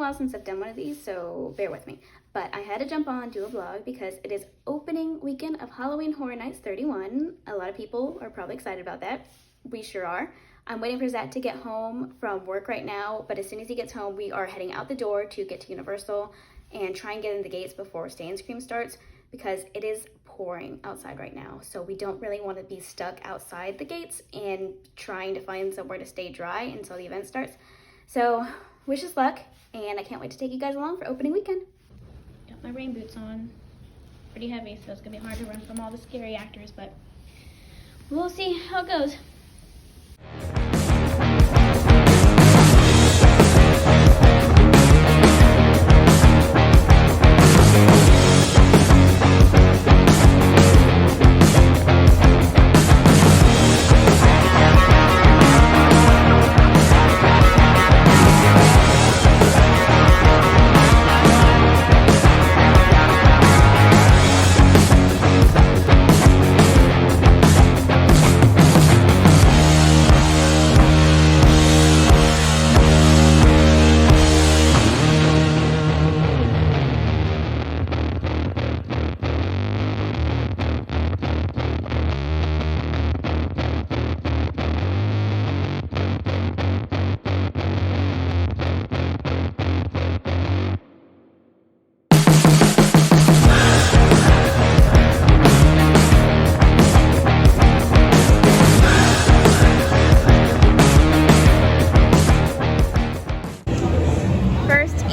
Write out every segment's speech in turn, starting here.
while since I've done one of these, so bear with me. But I had to jump on, do a vlog, because it is opening weekend of Halloween Horror Nights 31. A lot of people are probably excited about that. We sure are. I'm waiting for Zach to get home from work right now, but as soon as he gets home, we are heading out the door to get to Universal and try and get in the gates before Stay and Scream starts, because it is pouring outside right now. So we don't really want to be stuck outside the gates and trying to find somewhere to stay dry until the event starts. So wish us luck, and I can't wait to take you guys along for opening weekend. Got my rain boots on. Pretty heavy, so it's gonna be hard to run from all the scary actors, but we'll see how it goes.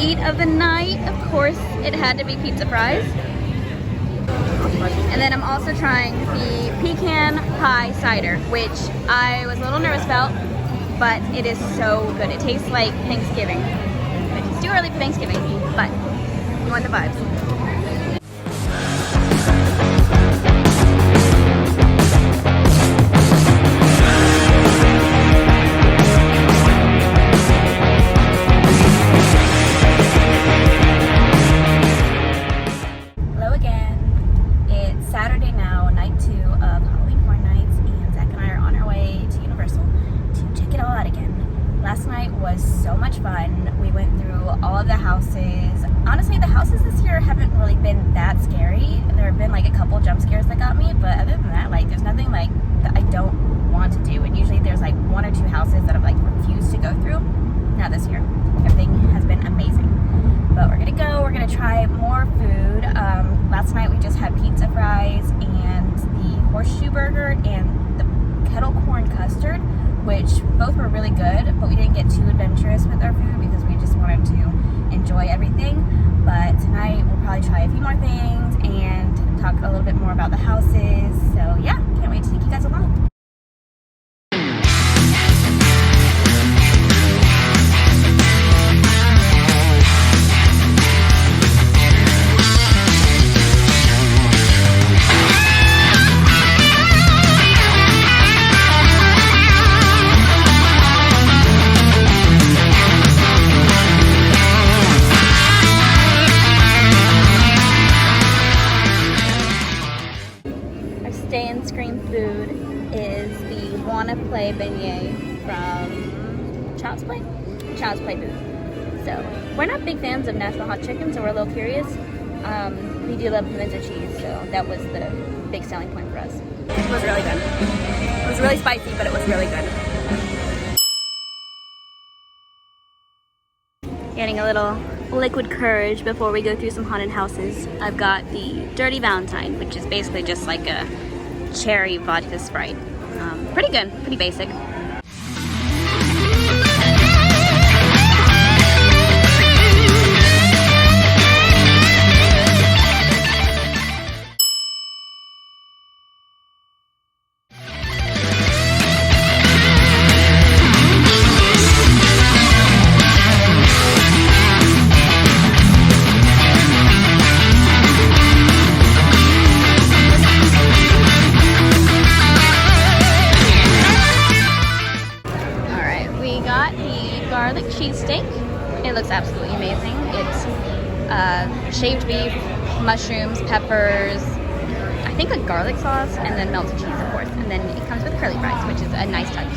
Eat of the night, of course, it had to be pizza fries. And then I'm also trying the pecan pie cider, which I was a little nervous about, but it is so good. It tastes like Thanksgiving. It's too early for Thanksgiving, but you want the vibes. Last night was so much fun. We went through all of the houses. Honestly, the houses this year haven't really been that scary. There have been like a couple jump scares that got me, but other than that, like there's nothing like that I don't want to do. And usually there's like one or two houses that I've like refused to go through. Not this year. Everything has been amazing. But we're gonna go, we're gonna try more food. Last night we just had pizza fries and the horseshoe burger and the kettle corn custard, which both were really good, but we didn't get too adventurous with our food because we just wanted to enjoy everything. But tonight we'll probably try a few more things and talk a little bit more about the houses. So yeah, can't wait to take you guys along. Stay and Scream food is the Wanna Play beignet from Child's Play? Child's Play food. So, we're not big fans of Nashville hot chicken, so we're a little curious. We do love pimento cheese, so that was the big selling point for us. It was really good. It was really spicy, but it was really good. Getting a little liquid courage before we go through some haunted houses. I've got the Dirty Valentine, which is basically just like a cherry vodka Sprite. Pretty good, pretty basic. Garlic cheesesteak. It looks absolutely amazing. It's shaved beef, mushrooms, peppers, I think a garlic sauce, and then melted cheese, of course. And then it comes with curly fries, which is a nice touch.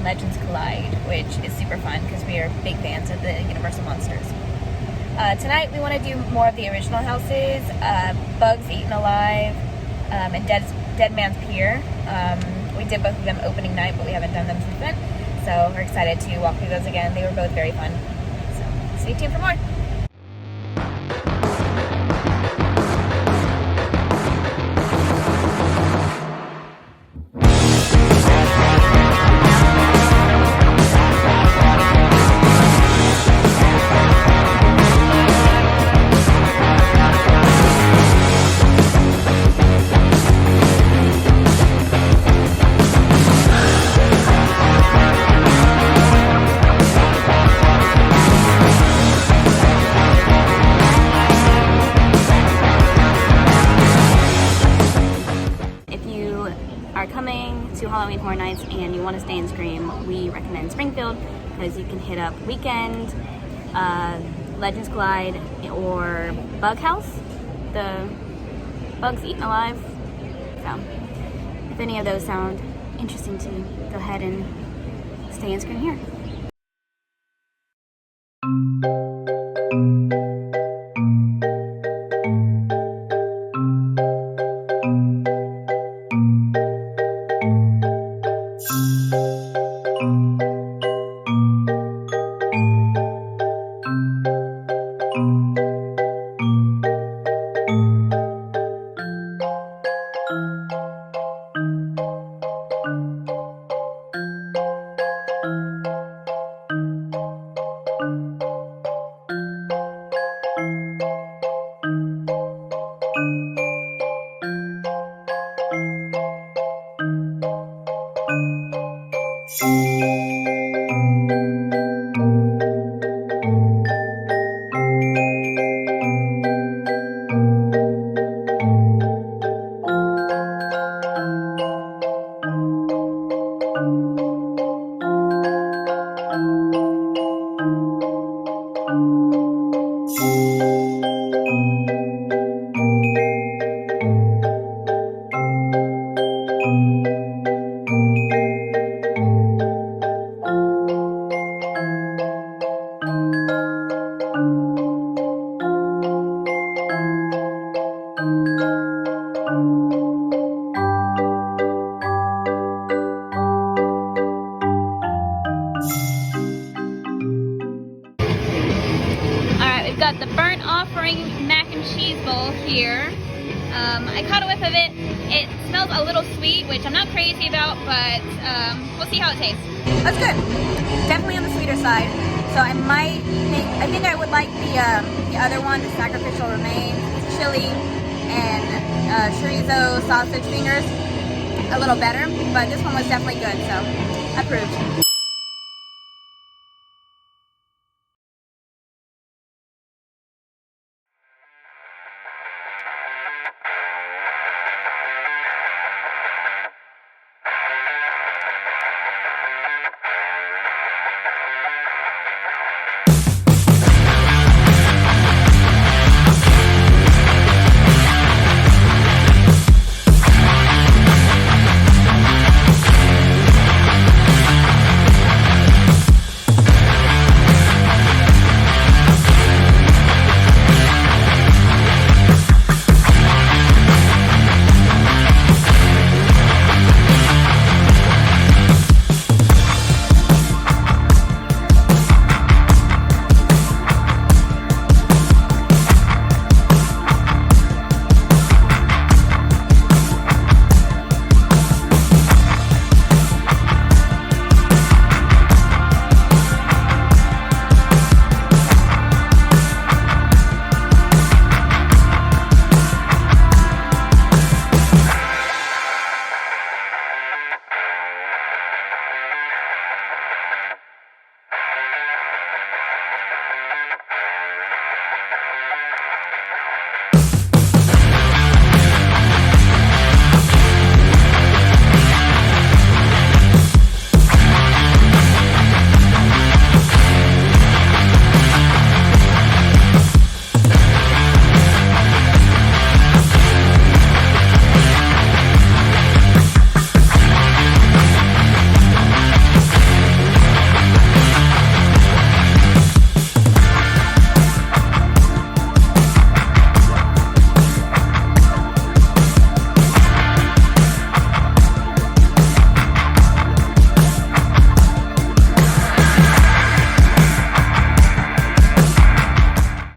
and Legends Collide, which is super fun because we are big fans of the Universal Monsters. Tonight we want to do more of the original houses, Bugs Eaten Alive, and Dead Man's Pier. We did both of them opening night, but we haven't done them since then. So we're excited to walk through those again. They were both very fun. So stay tuned for more. Coming to Halloween Horror Nights and you want to stay and scream, we recommend Springfield because you can hit up Weekend, Legends Collide, or Bug House, the Bugs Eaten Alive. So if any of those sound interesting to you, go ahead and stay and scream here. Got the burnt offering mac and cheese bowl here. I caught a whiff of it. It smells a little sweet, which I'm not crazy about, but we'll see how it tastes. That's good. Definitely on the sweeter side. So I think I would like the other one, the sacrificial remains, chili, and chorizo sausage fingers a little better, but this one was definitely good, so approved.